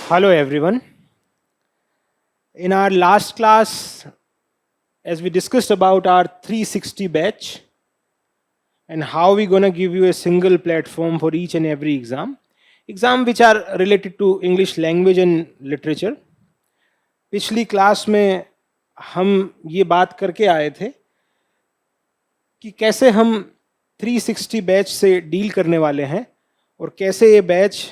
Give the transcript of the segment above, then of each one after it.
Hello everyone. In our last class, as we discussed about our 360 batch and how we're going to give you a single platform for each and every exam which are related to English language and literature. पिछली class में हम ये बात करके आए थे कि कैसे हम 360 बैच से डील करने वाले हैं और कैसे ये बैच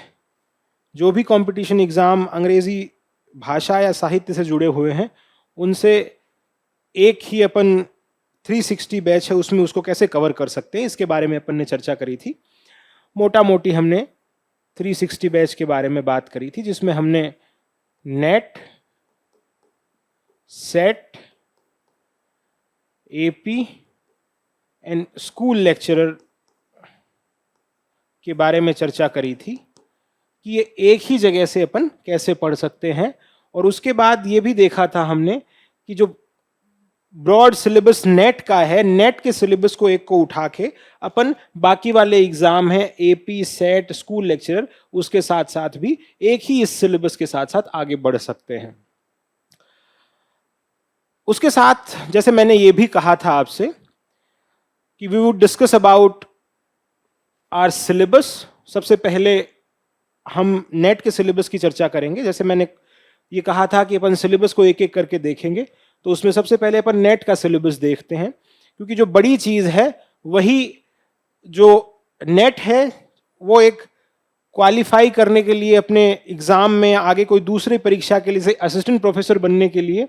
जो भी कंपटीशन एग्ज़ाम अंग्रेज़ी भाषा या साहित्य से जुड़े हुए हैं उनसे एक ही अपन 360 बैच है उसमें उसको कैसे कवर कर सकते हैं, इसके बारे में अपन ने चर्चा करी थी। मोटा मोटी हमने 360 बैच के बारे में बात करी थी, जिसमें हमने net, set, AP and school lecturer के बारे में चर्चा करी थी कि ये एक ही जगह से अपन कैसे पढ़ सकते हैं। और उसके बाद ये भी देखा था हमने कि जो ब्रॉड सिलेबस नेट का है, नेट के सिलेबस को एक को उठा के अपन बाकी वाले एग्जाम हैं एपी, सेट, स्कूल लेक्चरर, उसके साथ साथ भी एक ही इस सिलेबस के साथ साथ आगे बढ़ सकते हैं। उसके साथ जैसे मैंने ये भी कहा था आपसे कि we would discuss about our syllabus. सबसे पहले हम नेट के सिलेबस की चर्चा करेंगे। जैसे मैंने ये कहा था कि अपन सिलेबस को एक एक करके देखेंगे, तो उसमें सबसे पहले अपन नेट का सिलेबस देखते हैं, क्योंकि जो बड़ी चीज़ है वही जो नेट है वो एक क्वालिफाई करने के लिए अपने एग्ज़ाम में आगे कोई दूसरी परीक्षा के लिए, जैसे असिस्टेंट प्रोफेसर बनने के लिए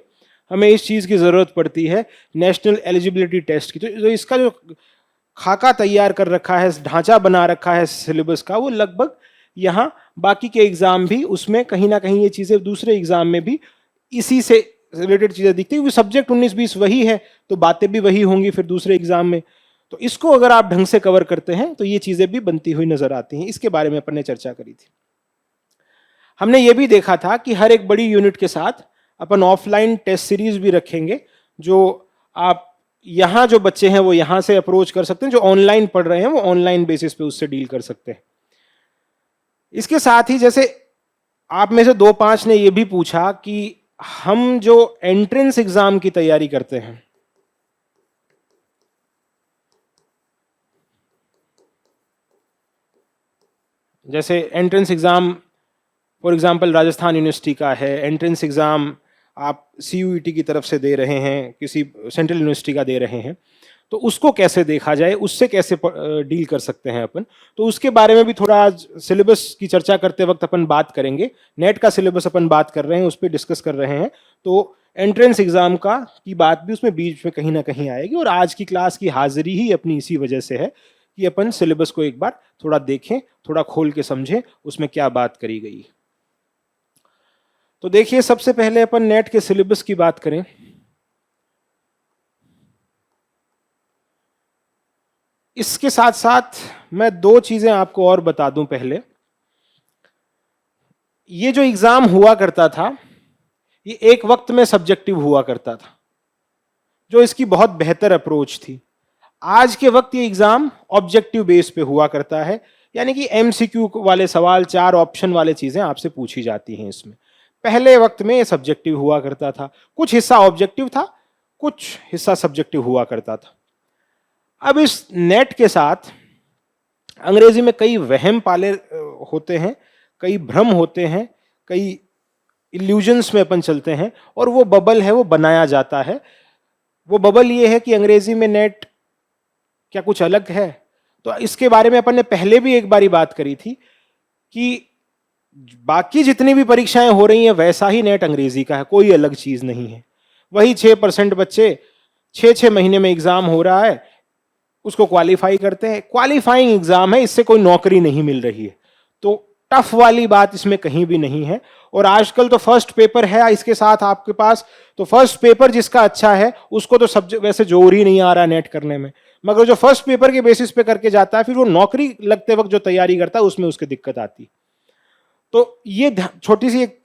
हमें इस चीज़ की ज़रूरत पड़ती है, नेशनल एलिजिबिलिटी टेस्ट की। तो इसका जो खाका तैयार कर रखा है, ढांचा बना रखा है सिलेबस का, वो लगभग यहाँ बाकी के एग्ज़ाम भी उसमें कहीं ना कहीं ये चीज़ें दूसरे एग्ज़ाम में भी इसी से रिलेटेड चीज़ें दिखती है, क्योंकि सब्जेक्ट 19-20 वही है तो बातें भी वही होंगी फिर दूसरे एग्ज़ाम में। तो इसको अगर आप ढंग से कवर करते हैं तो ये चीज़ें भी बनती हुई नज़र आती हैं। इसके बारे में अपन ने चर्चा करी थी। हमने ये भी देखा था कि हर एक बड़ी यूनिट के साथ अपन ऑफलाइन टेस्ट सीरीज भी रखेंगे, जो आप यहाँ जो बच्चे हैं वो यहाँ से अप्रोच कर सकते हैं, जो ऑनलाइन पढ़ रहे हैं वो ऑनलाइन बेसिस पे उससे डील कर सकते हैं। इसके साथ ही जैसे आप में से 2-5 ने ये भी पूछा कि हम जो एंट्रेंस एग्जाम की तैयारी करते हैं, जैसे entrance exam for example Rajasthan university का है, एंट्रेंस एग्जाम आप सीयूईटी की तरफ से दे रहे हैं, किसी सेंट्रल यूनिवर्सिटी का दे रहे हैं, तो उसको कैसे देखा जाए, उससे कैसे डील कर सकते हैं अपन, तो उसके बारे में भी थोड़ा आज सिलेबस की चर्चा करते वक्त अपन बात करेंगे। नेट का सिलेबस अपन बात कर रहे हैं, उस पर डिस्कस कर रहे हैं, तो एंट्रेंस एग्जाम का की बात भी उसमें बीच में कहीं ना कहीं आएगी। और आज की क्लास की हाजिरी ही अपनी इसी वजह से है कि अपन सिलेबस को एक बार थोड़ा देखें, थोड़ा खोल के समझें उसमें क्या बात करी गई। तो देखिए, सबसे पहले अपन नेट के सिलेबस की बात करें। इसके साथ साथ मैं 2 चीजें आपको और बता दूं। पहले, ये जो एग्जाम हुआ करता था ये एक वक्त में सब्जेक्टिव हुआ करता था, जो इसकी बहुत बेहतर अप्रोच थी। आज के वक्त ये एग्जाम ऑब्जेक्टिव बेस पे हुआ करता है, यानी कि एमसीक्यू वाले सवाल, 4 ऑप्शन वाले चीजें आपसे पूछी जाती हैं इसमें। पहले वक्त में ये सब्जेक्टिव हुआ करता था, कुछ हिस्सा ऑब्जेक्टिव था, कुछ हिस्सा सब्जेक्टिव हुआ करता था। अब इस नेट के साथ अंग्रेजी में कई वहम पाले होते हैं, कई भ्रम होते हैं, कई इल्यूजन्स में अपन चलते हैं, और वो बबल है वो बनाया जाता है। वो बबल ये है कि अंग्रेजी में नेट क्या कुछ अलग है। तो इसके बारे में अपन ने पहले भी एक बारी बात करी थी कि बाकी जितनी भी परीक्षाएं हो रही हैं वैसा ही नेट अंग्रेजी का है, कोई अलग चीज नहीं है। वही 6% बच्चे 6-6 महीने में एग्जाम हो रहा है, उसको क्वालिफाई करते हैं। क्वालिफाइंग एग्जाम है, इससे कोई नौकरी नहीं मिल रही है, तो टफ वाली बात इसमें कहीं भी नहीं है। और आजकल तो फर्स्ट पेपर है इसके साथ आपके पास, तो फर्स्ट पेपर जिसका अच्छा है उसको तो सब्जेक्ट वैसे जोर ही नहीं आ रहा नेट करने में, मगर जो फर्स्ट पेपर के बेसिस पे करके जाता है फिर वो नौकरी लगते वक्त जो तैयारी करता है उसमें उसकी दिक्कत आती। तो ये छोटी सी एक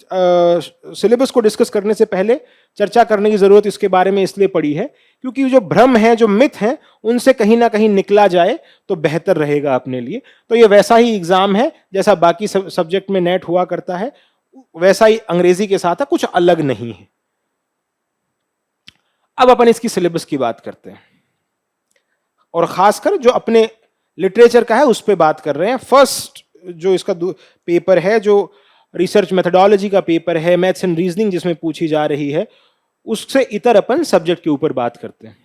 सिलेबस को डिस्कस करने से पहले चर्चा करने की जरूरत इसके बारे में इसलिए पड़ी है क्योंकि जो भ्रम है, जो मिथ है, उनसे कहीं ना कहीं निकला जाए तो बेहतर रहेगा अपने लिए। तो ये वैसा ही एग्जाम है जैसा बाकी सब्जेक्ट में नेट हुआ करता है, वैसा ही अंग्रेजी के साथ है, कुछ अलग नहीं है। अब अपन इसकी सिलेबस की बात करते हैं और खासकर जो अपने लिटरेचर का है उस पर बात कर रहे हैं। फर्स्ट जो इसका पेपर है, जो रिसर्च मेथोडोलॉजी का पेपर है, मैथ्स एंड रीजनिंग जिसमें पूछी जा रही है, उससे इतर अपन सब्जेक्ट के ऊपर बात करते हैं।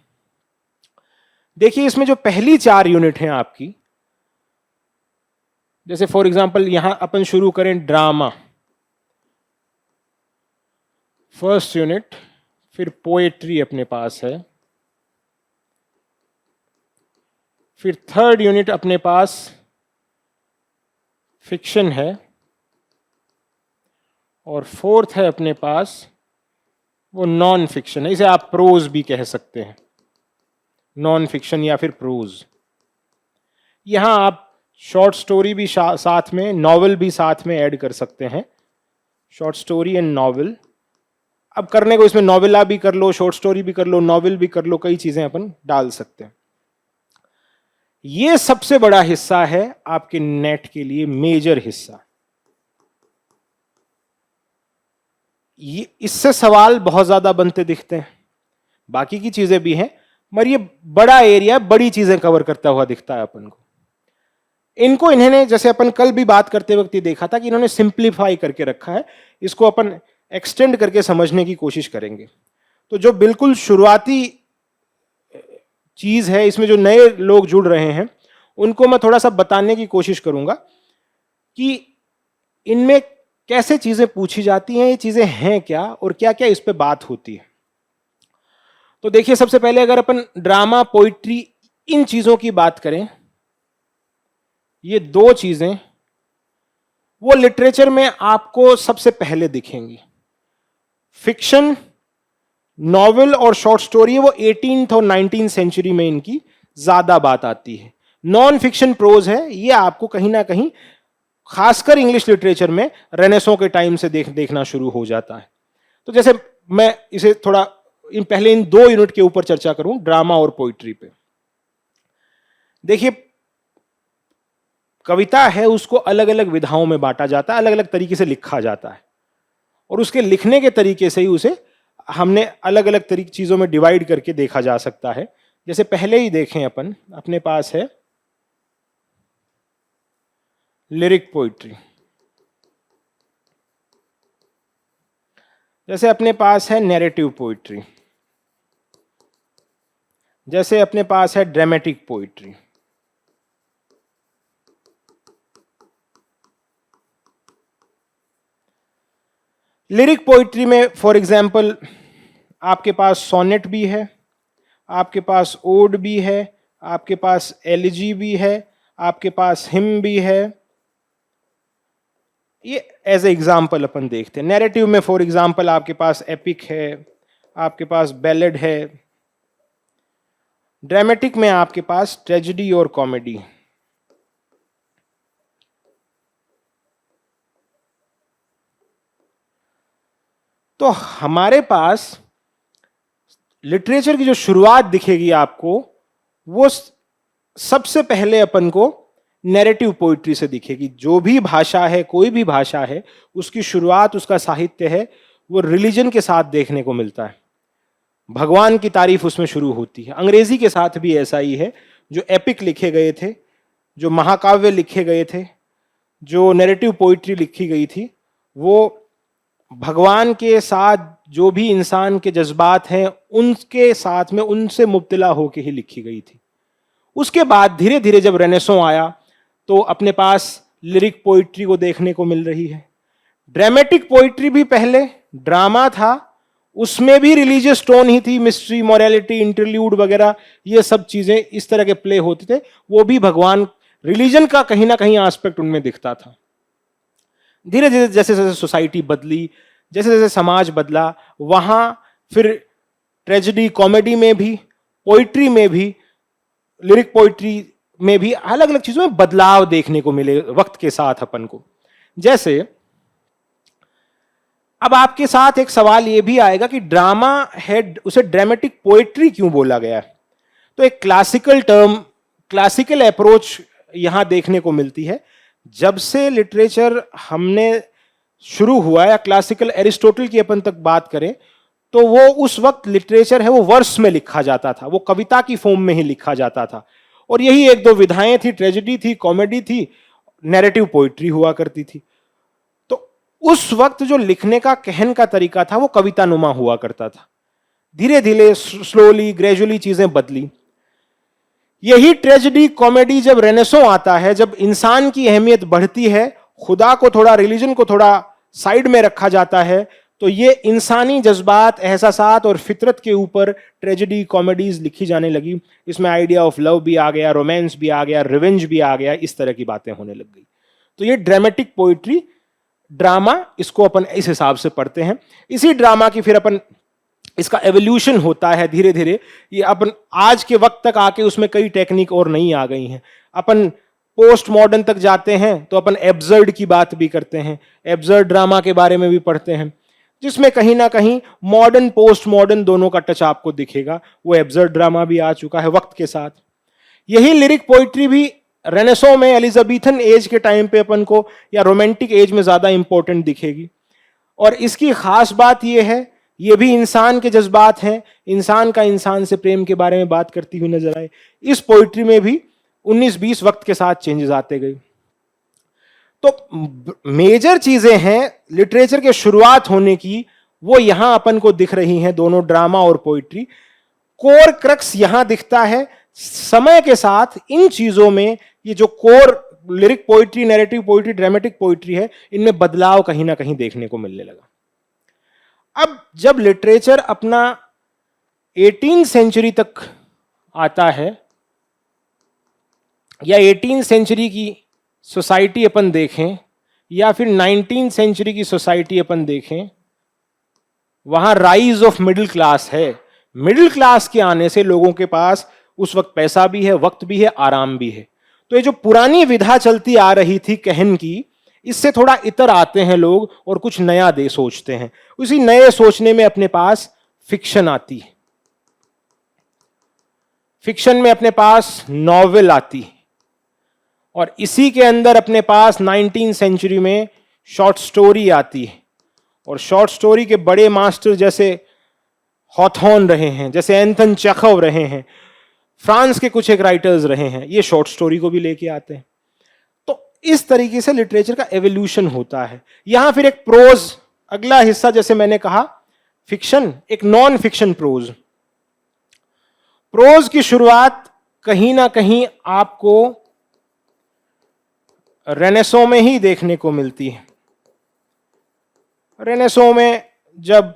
देखिए इसमें जो पहली 4 यूनिट हैं आपकी, जैसे फॉर एग्जांपल यहां अपन शुरू करें ड्रामा, फर्स्ट यूनिट, फिर पोएट्री अपने पास है, फिर थर्ड यूनिट अपने पास फिक्शन है, और फोर्थ है अपने पास वो नॉन फिक्शन है, इसे आप प्रोज भी कह सकते हैं, नॉन फिक्शन या फिर प्रोज। यहां आप शॉर्ट स्टोरी भी साथ में, नॉवल भी साथ में ऐड कर सकते हैं, शॉर्ट स्टोरी एंड नॉवल। अब करने को इसमें नॉवेला भी कर लो, शॉर्ट स्टोरी भी कर लो, नॉवल भी कर लो, कई चीजें अपन डाल सकते हैं। ये सबसे बड़ा हिस्सा है आपके नेट के लिए, मेजर हिस्सा। ये इससे सवाल बहुत ज्यादा बनते दिखते हैं, बाकी की चीजें भी हैं, मगर ये बड़ा एरिया, बड़ी चीजें कवर करता हुआ दिखता है अपन को। इनको इन्होंने, जैसे अपन कल भी बात करते वक्त ये देखा था कि इन्होंने सिंप्लीफाई करके रखा है, इसको अपन एक्सटेंड करके समझने की कोशिश करेंगे। तो जो बिल्कुल शुरुआती चीज है, इसमें जो नए लोग जुड़ रहे हैं उनको मैं थोड़ा सा बताने की कोशिश करूंगा कि इनमें कैसे चीजें पूछी जाती हैं, ये चीजें हैं क्या और क्या क्या इस पे बात होती है। तो देखिए सबसे पहले अगर अपन ड्रामा, पोइट्री, इन चीजों की बात करें, ये 2 चीजें वो लिटरेचर में आपको सबसे पहले दिखेंगी। फिक्शन, नॉवेल और शॉर्ट स्टोरी, वो 18th और 19th सेंचुरी में इनकी ज्यादा बात आती है। नॉन फिक्शन प्रोज है, ये आपको कहीं ना कहीं खासकर इंग्लिश लिटरेचर में रेनेसों के टाइम से देखना शुरू हो जाता है। तो जैसे मैं इसे थोड़ा पहले इन 2 यूनिट के ऊपर चर्चा करूं, ड्रामा और पोइट्री पे। देखिए कविता है, उसको अलग अलग विधाओं में बांटा जाता है, अलग अलग तरीके से लिखा जाता है, और उसके लिखने के तरीके से ही उसे हमने अलग अलग तरीके चीजों में डिवाइड करके देखा जा सकता है। जैसे पहले ही देखें अपन, अपने पास है लिरिक पोइट्री, जैसे अपने पास है नैरेटिव पोइट्री, जैसे अपने पास है ड्रामेटिक पोइट्री। लिरिक पोइट्री में फॉर एग्जाम्पल आपके पास सोनेट भी है, आपके पास ओड भी है, आपके पास एलिजी भी है, आपके पास हिम भी है। ये एज ए एग्जाम्पल अपन देखते हैं। नैरेटिव में फॉर एग्जाम्पल आपके पास एपिक है, आपके पास बैलेड है। ड्रामेटिक में आपके पास ट्रेजेडी और कॉमेडी। तो हमारे पास लिटरेचर की जो शुरुआत दिखेगी आपको, वो सबसे पहले अपन को नैरेटिव पोइट्री से दिखेगी। जो भी भाषा है, कोई भी भाषा है, उसकी शुरुआत, उसका साहित्य है, वो रिलीजन के साथ देखने को मिलता है। भगवान की तारीफ उसमें शुरू होती है। अंग्रेजी के साथ भी ऐसा ही है। जो एपिक लिखे गए थे, जो महाकाव्य लिखे गए थे, जो नैरेटिव पोइट्री लिखी गई थी, वो भगवान के साथ जो भी इंसान के जज्बात हैं उनके साथ में, उनसे मुब्तला होकर ही लिखी गई थी। उसके बाद धीरे धीरे जब रेनेसों आया तो अपने पास लिरिक पोइट्री को देखने को मिल रही है। ड्रामेटिक पोइट्री भी पहले ड्रामा था, उसमें भी रिलीजियस टोन ही थी, मिस्ट्री, मोरालिटी, इंटरल्यूड वगैरह, ये सब चीजें इस तरह के प्ले होते थे। वो भी भगवान, रिलीजन का कहीं ना कहीं एस्पेक्ट उनमें दिखता था। धीरे धीरे जैसे जैसे सोसाइटी बदली, जैसे जैसे समाज बदला, वहां फिर ट्रेजेडी, कॉमेडी में भी, पोइट्री में भी, लिरिक पोइट्री में भी अलग अलग चीजों में बदलाव देखने को मिले वक्त के साथ अपन को। जैसे अब आपके साथ एक सवाल यह भी आएगा कि ड्रामा है, उसे ड्रामेटिक पोइट्री क्यों बोला गया है? तो एक क्लासिकल टर्म, क्लासिकल अप्रोच यहां देखने को मिलती है। जब से लिटरेचर हमने शुरू हुआ या क्लासिकल एरिस्टोटल की अपन तक बात करें तो वो उस वक्त लिटरेचर है वो वर्स में लिखा जाता था, वो कविता की फॉर्म में ही लिखा जाता था। और यही एक दो विधाएं थी, ट्रेजेडी थी, कॉमेडी थी, नैरेटिव पोइट्री हुआ करती थी। तो उस वक्त जो लिखने का कहन का तरीका था वो कविता नुमा हुआ करता था। धीरे धीरे स्लोली ग्रेजुअली चीजें बदली। यही ट्रेजेडी कॉमेडी जब रेनेसो आता है, जब इंसान की अहमियत बढ़ती है, खुदा को थोड़ा, रिलीजन को थोड़ा साइड में रखा जाता है, तो ये इंसानी जज्बात, एहसासात और फितरत के ऊपर ट्रेजेडी कॉमेडीज लिखी जाने लगी। इसमें आइडिया ऑफ लव भी आ गया, रोमांस भी आ गया, रिवेंज भी आ गया, इस तरह की बातें होने लग गई। तो ये ड्रामेटिक पोइट्री, ड्रामा, इसको अपन इस हिसाब से पढ़ते हैं। इसी ड्रामा की फिर अपन, इसका एवोल्यूशन होता है धीरे धीरे। ये अपन आज के वक्त तक आके उसमें कई टेक्निक और नई आ गई हैं। अपन पोस्ट मॉडर्न तक जाते हैं तो अपन एब्सर्ड की बात भी करते हैं, एब्सर्ड ड्रामा के बारे में भी पढ़ते हैं, जिसमें कहीं ना कहीं मॉडर्न पोस्ट मॉडर्न दोनों का टच आपको दिखेगा। वो एब्सर्ड ड्रामा भी आ चुका है वक्त के साथ। यही लिरिक पोइट्री भी रेनेसो में, एलिजाबेथन एज के टाइम पे अपन को, या रोमांटिक एज में ज्यादा इंपॉर्टेंट दिखेगी। और इसकी खास बात यह है, ये भी इंसान के जज्बात हैं, इंसान का इंसान से प्रेम के बारे में बात करती हुई नजर आए। इस पोइट्री में भी 19-20 वक्त के साथ चेंजेस आते गए। तो मेजर चीजें हैं लिटरेचर के शुरुआत होने की, वो यहां अपन को दिख रही हैं, दोनों ड्रामा और पोइट्री। कोर क्रक्स यहां दिखता है। समय के साथ इन चीजों में, ये जो core lyric poetry, narrative poetry, dramatic poetry है, इनमें बदलाव कहीं ना कहीं देखने को मिलने लगा। अब जब लिटरेचर अपना 18th सेंचुरी तक आता है, या 18th सेंचुरी की सोसाइटी अपन देखें, या फिर 19th सेंचुरी की सोसाइटी अपन देखें, वहां राइज ऑफ मिडिल क्लास है। मिडिल क्लास के आने से लोगों के पास उस वक्त पैसा भी है, वक्त भी है, आराम भी है। तो ये जो पुरानी विधा चलती आ रही थी कहन की, इससे थोड़ा इतर आते हैं लोग और कुछ नया दे सोचते हैं। उसी नए सोचने में अपने पास फिक्शन आती है, फिक्शन में अपने पास नॉवेल आती है, और इसी के अंदर अपने पास 19th सेंचुरी में शॉर्ट स्टोरी आती है। और शॉर्ट स्टोरी के बड़े मास्टर जैसे हॉथॉर्न रहे हैं, जैसे एंथन चेखव रहे हैं, फ्रांस के कुछ एक राइटर्स रहे हैं, ये शॉर्ट स्टोरी को भी लेके आते हैं। तो इस तरीके से लिटरेचर का एवोल्यूशन होता है। यहां फिर एक प्रोज, अगला हिस्सा, जैसे मैंने कहा फिक्शन, एक नॉन फिक्शन प्रोज। प्रोज की शुरुआत कहीं ना कहीं आपको रेनेसो में ही देखने को मिलती है। रेनेसो में जब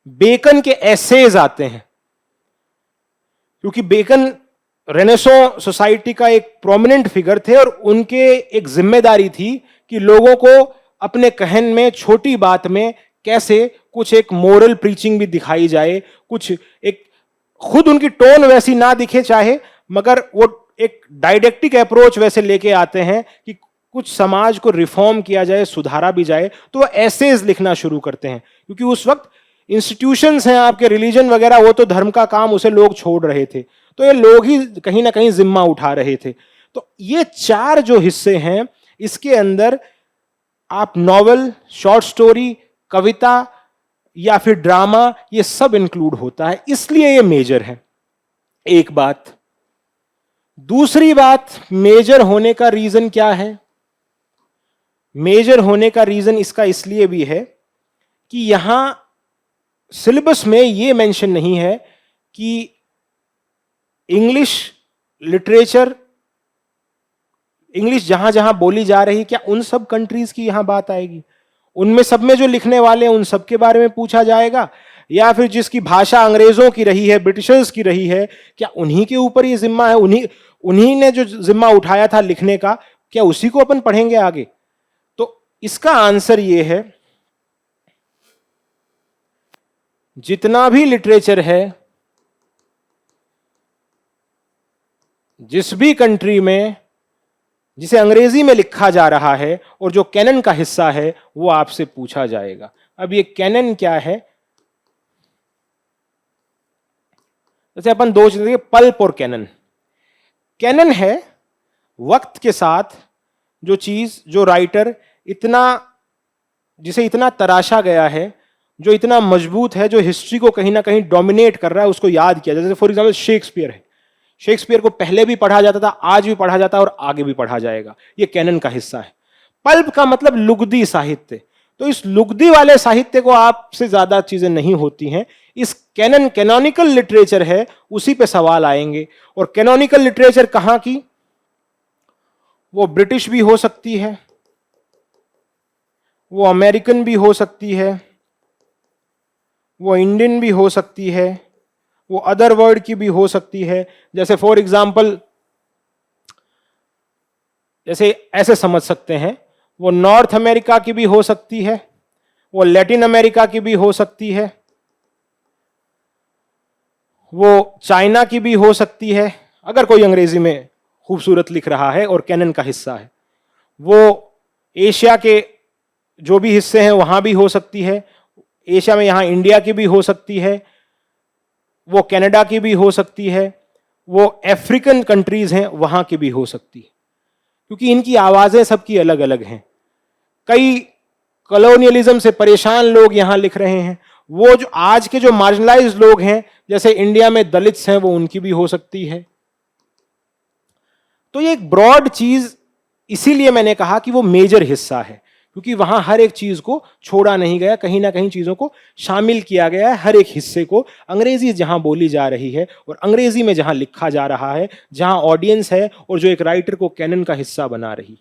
बेकन के एसेज आते हैं, क्योंकि बेकन रेनेसो सोसाइटी का एक प्रोमिनेंट फिगर थे, और उनके एक जिम्मेदारी थी कि लोगों को अपने कहन में, छोटी बात में कैसे कुछ एक मोरल प्रीचिंग भी दिखाई जाए, कुछ एक, खुद उनकी टोन वैसी ना दिखे चाहे, मगर वो एक डायडेक्टिक अप्रोच वैसे लेके आते हैं कि कुछ समाज को रिफॉर्म किया जाए, सुधारा भी जाए। तो वो एसेज लिखना शुरू करते हैं, क्योंकि उस वक्त इंस्टीट्यूशंस हैं आपके, रिलीजन वगैरह, वो तो धर्म का काम, उसे लोग छोड़ रहे थे, तो ये लोग ही कहीं ना कहीं जिम्मा उठा रहे थे। तो ये चार जो हिस्से हैं, इसके अंदर आप नॉवेल, शॉर्ट स्टोरी, कविता या फिर ड्रामा, ये सब इंक्लूड होता है, इसलिए ये मेजर है। एक बात। दूसरी बात, मेजर होने का रीजन क्या है? मेजर होने का रीजन इसका इसलिए भी है कि यहां सिलेबस में यह मेंशन नहीं है कि इंग्लिश लिटरेचर, इंग्लिश जहां जहां बोली जा रही, क्या उन सब कंट्रीज की यहां बात आएगी? उनमें सब में जो लिखने वाले हैं उन सब के बारे में पूछा जाएगा, या फिर जिसकी भाषा अंग्रेजों की रही है, ब्रिटिशर्स की रही है, क्या उन्हीं के ऊपर ये जिम्मा है? उन्हीं ने जो जिम्मा उठाया था लिखने का, क्या उसी को अपन पढ़ेंगे आगे? तो इसका आंसर ये है, जितना भी लिटरेचर है, जिस भी कंट्री में जिसे अंग्रेजी में लिखा जा रहा है और जो कैनन का हिस्सा है, वो आपसे पूछा जाएगा। अब ये कैनन क्या है? जैसे अपन दो चीजें, पल्प और कैनन। कैनन है वक्त के साथ जो चीज, जो राइटर इतना जिसे इतना तराशा गया है, जो इतना मजबूत है, जो हिस्ट्री को कहीं ना कहीं डोमिनेट कर रहा है, उसको याद किया जाए। जैसे फॉर एग्जाम्पल शेक्सपियर है। शेक्सपियर को पहले भी पढ़ा जाता था, आज भी पढ़ा जाता है और आगे भी पढ़ा जाएगा। ये कैनन का हिस्सा है। पल्प का मतलब लुगदी साहित्य। तो इस लुगदी वाले साहित्य को आपसे ज्यादा चीजें नहीं होती हैं। इस कैनन कैनोनिकल लिटरेचर है, उसी पे सवाल आएंगे। और कैनोनिकल लिटरेचर कहां की? वो ब्रिटिश भी हो सकती है, वो अमेरिकन भी हो सकती है, वो इंडियन भी हो सकती है, वो अदर वर्ल्ड की भी हो सकती है। जैसे फॉर एग्जाम्पल, जैसे ऐसे समझ सकते हैं, वो नॉर्थ अमेरिका की भी हो सकती है, वो लैटिन अमेरिका की भी हो सकती है, वो चाइना की भी हो सकती है। अगर कोई अंग्रेजी में खूबसूरत लिख रहा है और कैनन का हिस्सा है, वो एशिया के जो भी हिस्से हैं वहां भी हो सकती है। एशिया में यहां इंडिया की भी हो सकती है, वो कनाडा की भी हो सकती है, वो अफ्रीकन कंट्रीज हैं वहां की भी हो सकती है, क्योंकि इनकी आवाजें सबकी अलग अलग हैं। कई कॉलोनियलिज्म से परेशान लोग यहां लिख रहे हैं। वो जो आज के जो मार्जिनलाइज्ड लोग हैं, जैसे इंडिया में दलित्स हैं, वो उनकी भी हो सकती है। तो ये एक ब्रॉड चीज, इसीलिए मैंने कहा कि वो मेजर हिस्सा है, क्योंकि वहां हर एक चीज को छोड़ा नहीं गया, कहीं ना कहीं चीजों को शामिल किया गया है। हर एक हिस्से को, अंग्रेजी जहां बोली जा रही है और अंग्रेजी में जहां लिखा जा रहा है, जहां ऑडियंस है और जो एक राइटर को कैनन का हिस्सा बना रही।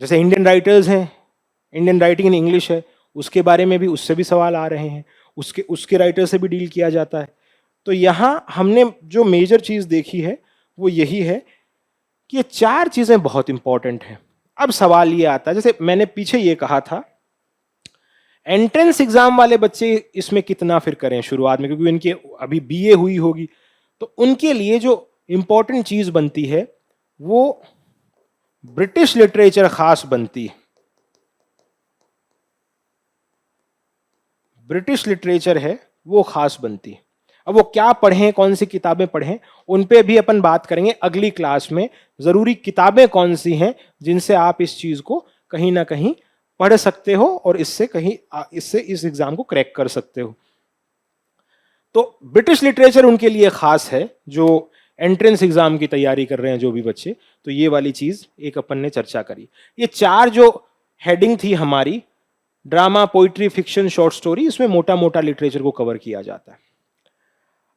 जैसे इंडियन राइटर्स हैं, इंडियन राइटिंग इन इंग्लिश है, उसके बारे में भी, उससे भी सवाल आ रहे हैं, उसके राइटर से भी डील किया जाता है। तो यहां हमने जो मेजर चीज देखी है वो यही है कि ये चार चीजें बहुत इंपॉर्टेंट हैं। अब सवाल ये आता है, जैसे मैंने पीछे ये कहा था, एंट्रेंस एग्जाम वाले बच्चे इसमें कितना फिर करें शुरुआत में, क्योंकि इनकी अभी बीए हुई होगी, तो उनके लिए जो इंपॉर्टेंट चीज बनती है वो ब्रिटिश लिटरेचर खास बनती है। ब्रिटिश लिटरेचर है वो खास बनती है। अब वो क्या पढ़ें, कौन सी किताबें पढ़ें, उन पे भी अपन बात करेंगे अगली क्लास में। जरूरी किताबें कौन सी हैं जिनसे आप इस चीज को कहीं ना कहीं पढ़ सकते हो और इससे इस एग्जाम को क्रैक कर सकते हो। तो ब्रिटिश लिटरेचर उनके लिए खास है जो एंट्रेंस एग्जाम की तैयारी कर रहे हैं, जो भी बच्चे। तो ये वाली चीज एक अपन ने चर्चा करी। ये चार जो हेडिंग थी हमारी, drama, poetry, fiction, short story, इसमें मोटा मोटा लिटरेचर को कवर किया जाता है।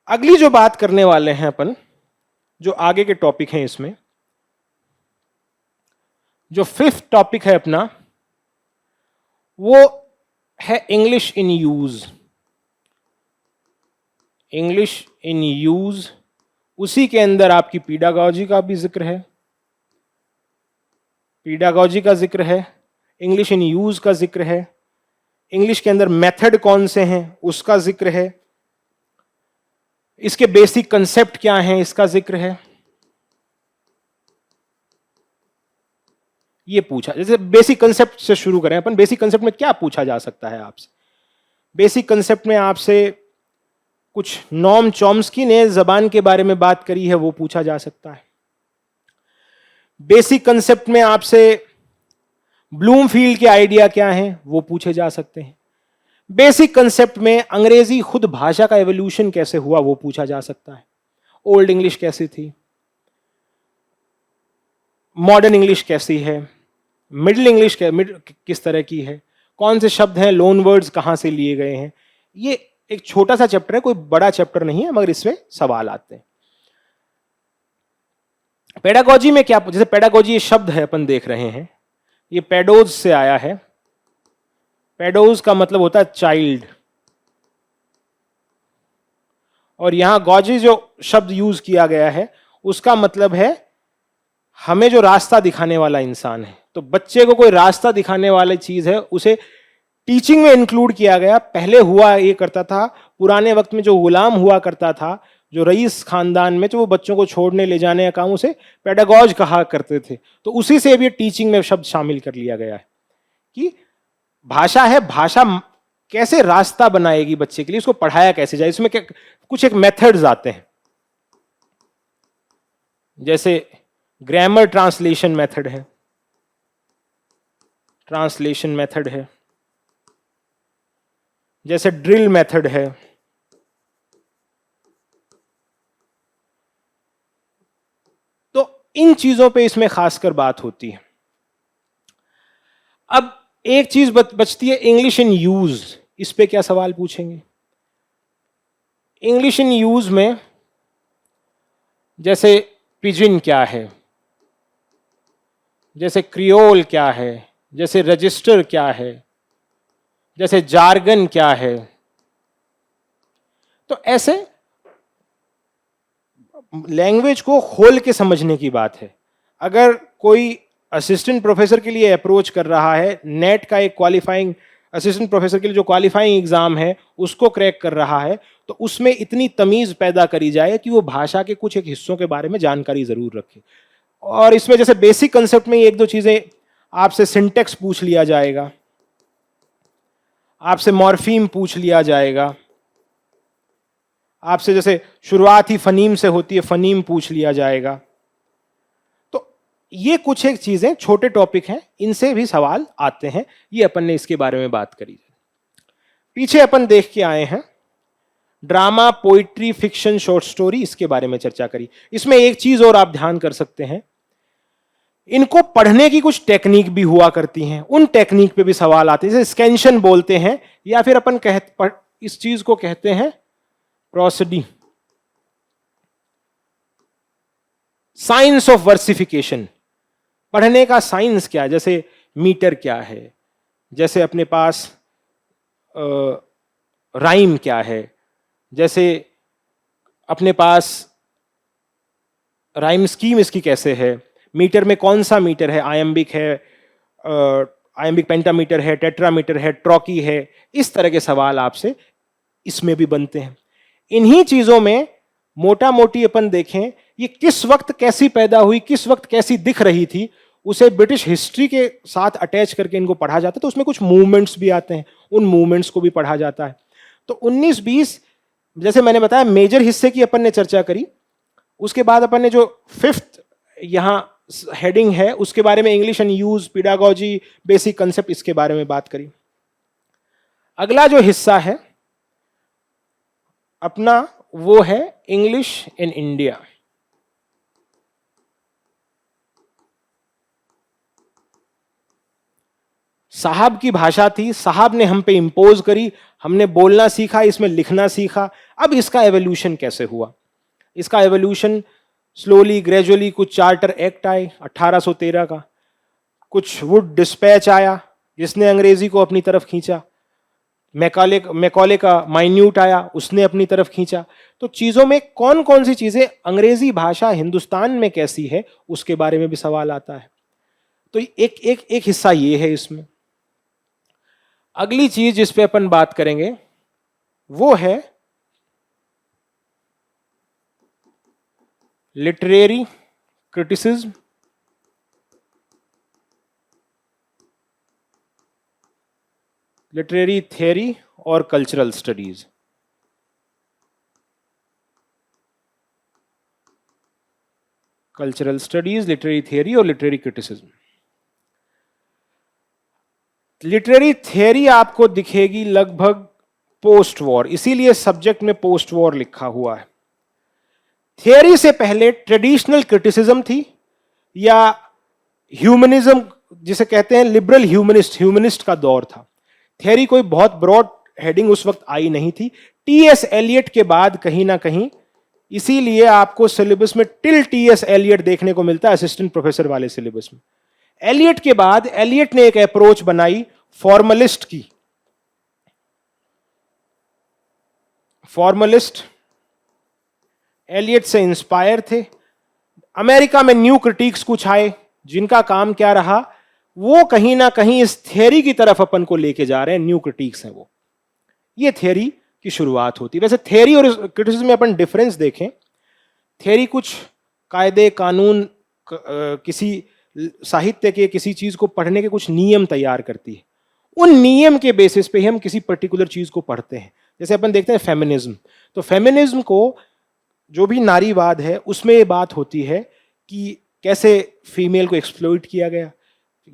अगली जो बात करने वाले हैं अपन, जो आगे के टॉपिक हैं, इसमें जो फिफ्थ टॉपिक है अपना, वो है English in use. English in use, उसी के अंदर आपकी पीडागॉजी का भी जिक्र है, पीडागॉजी का जिक्र है, इंग्लिश इन यूज का जिक्र है, इंग्लिश के अंदर मेथड कौन से हैं उसका जिक्र है, इसके बेसिक कंसेप्ट क्या हैं इसका जिक्र है। ये पूछा, जैसे बेसिक कंसेप्ट से शुरू करें अपन। बेसिक कंसेप्ट में क्या पूछा जा सकता है आपसे? बेसिक कंसेप्ट में आपसे कुछ नॉम चॉम्स्की ने जबान के बारे में बात करी है, वो पूछा जा सकता है। बेसिक कंसेप्ट में आपसे ब्लूमफील्ड के आइडिया क्या हैं वो पूछे जा सकते हैं। बेसिक कंसेप्ट में अंग्रेजी खुद भाषा का एवोल्यूशन कैसे हुआ वो पूछा जा सकता है। ओल्ड इंग्लिश कैसी थी, मॉडर्न इंग्लिश कैसी है, मिडिल इंग्लिश किस तरह की है, कौन से शब्द हैं, लोन वर्ड्स कहां से लिए गए हैं। ये एक छोटा सा चैप्टर है, कोई बड़ा चैप्टर नहीं है, मगर इसमें सवाल आते हैं। पेडागॉजी में क्या, जैसे पेडागॉजी ये शब्द है अपन देख रहे हैं, ये पेडोज से आया है। पेडोज का मतलब होता है चाइल्ड, और यहां गॉजी जो शब्द यूज किया गया है उसका मतलब है हमें जो रास्ता दिखाने वाला इंसान है। तो बच्चे को कोई रास्ता दिखाने वाली चीज है, उसे टीचिंग में इंक्लूड किया गया। पहले हुआ ये करता था, पुराने वक्त में जो गुलाम हुआ करता था, जो रईस खानदान में, जो वो बच्चों को छोड़ने ले जाने का काम, उसे पेडागॉज कहा करते थे। तो उसी से भी टीचिंग में शब्द शामिल कर लिया गया है कि भाषा है, भाषा कैसे रास्ता बनाएगी बच्चे के लिए, उसको पढ़ाया कैसे जाए। इसमें कुछ एक मेथड्स आते हैं, जैसे ग्रामर ट्रांसलेशन मेथड है, ट्रांसलेशन मेथड है, जैसे ड्रिल मेथड है, तो इन चीजों पे इसमें खासकर बात होती है। अब एक चीज बचती है, इंग्लिश इन यूज। इस पे क्या सवाल पूछेंगे? इंग्लिश इन यूज में जैसे पिजिन क्या है, जैसे क्रियोल क्या है, जैसे रजिस्टर क्या है, जैसे जार्गन क्या है, तो ऐसे लैंग्वेज को खोल के समझने की बात है। अगर कोई असिस्टेंट प्रोफेसर के लिए अप्रोच कर रहा है, नेट का एक क्वालिफाइंग असिस्टेंट प्रोफेसर के लिए जो क्वालिफाइंग एग्जाम है उसको क्रैक कर रहा है, तो उसमें इतनी तमीज पैदा करी जाए कि वो भाषा के कुछ एक हिस्सों के बारे में जानकारी जरूर रखे। और इसमें जैसे बेसिक कंसेप्ट में एक दो चीजें आपसे सिंटेक्स पूछ लिया जाएगा, आपसे मॉर्फीम पूछ लिया जाएगा, आपसे जैसे शुरुआत ही फनीम से होती है, फनीम पूछ लिया जाएगा। तो ये कुछ एक चीजें छोटे टॉपिक हैं, इनसे भी सवाल आते हैं, ये अपन ने इसके बारे में बात करी। पीछे अपन देख के आए हैं drama, poetry, fiction, short story, इसके बारे में चर्चा करी। इसमें एक चीज और आप ध्यान कर सकते हैं, इनको पढ़ने की कुछ टेक्निक भी हुआ करती हैं, उन टेक्निक पे भी सवाल आते हैं, जैसे स्कैंशन बोलते हैं, या फिर अपन इस चीज को कहते हैं प्रोसडी, साइंस ऑफ वर्सिफिकेशन। पढ़ने का साइंस क्या है, जैसे मीटर क्या है, जैसे अपने पास राइम क्या है, जैसे अपने पास राइम स्कीम इसकी कैसे है, मीटर में कौन सा मीटर है, आयम्बिक है, आयम्बिक पेंटामीटर है, टेट्रामीटर है, ट्रॉकी है, इस तरह के सवाल आपसे इसमें भी बनते हैं। इन्हीं चीजों में मोटा मोटी अपन देखें, ये किस वक्त कैसी पैदा हुई, किस वक्त कैसी दिख रही थी, उसे ब्रिटिश हिस्ट्री के साथ अटैच करके इनको पढ़ा जाता है। तो उसमें कुछ मूवमेंट्स भी आते हैं, उन मूवमेंट्स को भी पढ़ा जाता है। तो 19-20 जैसे मैंने बताया मेजर हिस्से की अपन ने चर्चा करी। उसके बाद अपन ने जो 5th यहां हेडिंग है उसके बारे में English and use, pedagogy, basic concept, इसके बारे में बात करी। अगला जो हिस्सा है अपना वो है इंग्लिश इन इंडिया। साहब की भाषा थी, साहब ने हम पे इंपोज करी, हमने बोलना सीखा, इसमें लिखना सीखा। अब इसका एवोल्यूशन कैसे हुआ? इसका एवोल्यूशन स्लोली ग्रेजुअली, कुछ चार्टर एक्ट आए 1813 का, कुछ वुड डिस्पैच आया जिसने अंग्रेजी को अपनी तरफ खींचा, मैकॉले का माइन्यूट आया, उसने अपनी तरफ खींचा। तो चीजों में कौन कौन सी चीजें, अंग्रेजी भाषा हिंदुस्तान में कैसी है, उसके बारे में भी सवाल आता है। तो एक हिस्सा ये है इसमें। अगली चीज जिस पे अपन बात करेंगे वो है लिटरेरी क्रिटिसिज्म, लिटरेरी थियरी और cultural studies. Cultural studies, literary theory और लिटरेरी क्रिटिसिज्म। लिटरेरी थियरी आपको दिखेगी लगभग पोस्ट वॉर, इसीलिए सब्जेक्ट में पोस्ट वॉर लिखा हुआ है। थियरी से पहले ट्रेडिशनल क्रिटिसिज्म थी, या ह्यूमनिज्म जिसे कहते हैं, लिबरल ह्यूमनिस्ट का दौर था। थियरी कोई बहुत ब्रॉड हेडिंग उस वक्त आई नहीं थी। टीएस एलियट के बाद कहीं ना कहीं, इसीलिए आपको सिलेबस में टिल टीएस एलियट देखने को मिलता है असिस्टेंट प्रोफेसर वाले सिलेबस में। एलियट के बाद एलियट ने एक अप्रोच बनाई फॉर्मलिस्ट की। फॉर्मलिस्ट एलियट से इंस्पायर थे। अमेरिका में न्यू क्रिटिक्स कुछ आए जिनका काम क्या रहा, वो कहीं ना कहीं इस थियरी की तरफ अपन को लेके जा रहे हैं। न्यू क्रिटिक्स हैं वो, ये थियरी की शुरुआत होती है। वैसे थियरी और क्रिटिसिज्म में अपन डिफरेंस देखें, थियरी कुछ कायदे कानून, किसी साहित्य के किसी चीज को पढ़ने के कुछ नियम तैयार करती है। उन नियम के बेसिस पे ही हम किसी पर्टिकुलर चीज को पढ़ते हैं। जैसे अपन देखते हैं फेमिनिज्म, तो फेमिनिज्म को जो भी नारीवाद है उसमें ये बात होती है कि कैसे फीमेल को एक्सप्लॉइट किया गया,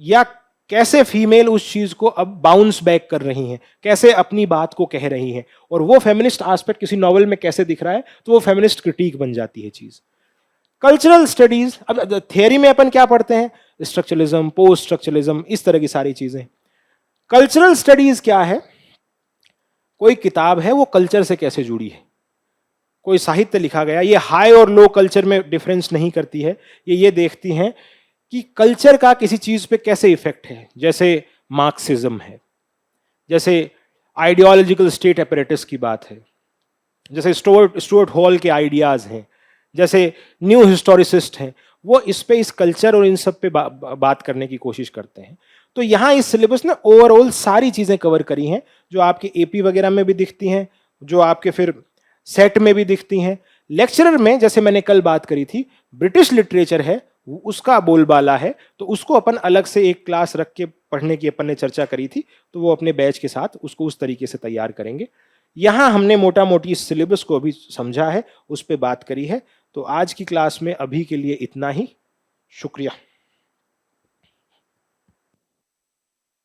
या कैसे फीमेल उस चीज को अब बाउंस बैक कर रही हैं, कैसे अपनी बात को कह रही हैं, और वो फेमिनिस्ट एस्पेक्ट किसी नॉवेल में कैसे दिख रहा है, तो वो फेमिनिस्ट क्रिटिक बन जाती है चीज। कल्चरल स्टडीज, अब थियरी में अपन क्या पढ़ते हैं, स्ट्रक्चरलिज्म, पोस्ट स्ट्रक्चरलिज्म, इस तरह की सारी चीजें। कल्चरल स्टडीज क्या है, कोई किताब है वो कल्चर से कैसे जुड़ी है, कोई साहित्य लिखा गया, ये हाई और लो कल्चर में डिफरेंस नहीं करती है, ये देखती हैं कि कल्चर का किसी चीज पे कैसे इफेक्ट है। जैसे मार्क्सिज्म है, जैसे आइडियोलॉजिकल स्टेट अपैरेटस की बात है, जैसे स्टुअर्ट हॉल के आइडियाज हैं, जैसे न्यू हिस्टोरिसिस्ट हैं, वो इस पे, इस कल्चर और इन सब पे बात करने की कोशिश करते हैं। तो यहाँ इस सिलेबस ने ओवरऑल सारी चीजें कवर करी हैं, जो आपके एपी वगैरह में भी दिखती हैं, जो आपके फिर सेट में भी दिखती हैं। लेक्चरर में जैसे मैंने कल बात करी थी, ब्रिटिश लिटरेचर है, उसका बोलबाला है, तो उसको अपन अलग से एक क्लास रख के पढ़ने की अपन ने चर्चा करी थी, तो वो अपने बैच के साथ उसको उस तरीके से तैयार करेंगे। यहाँ हमने मोटा मोटी इस सिलेबस को अभी समझा है, उस पर बात करी है। तो आज की क्लास में अभी के लिए इतना ही। शुक्रिया।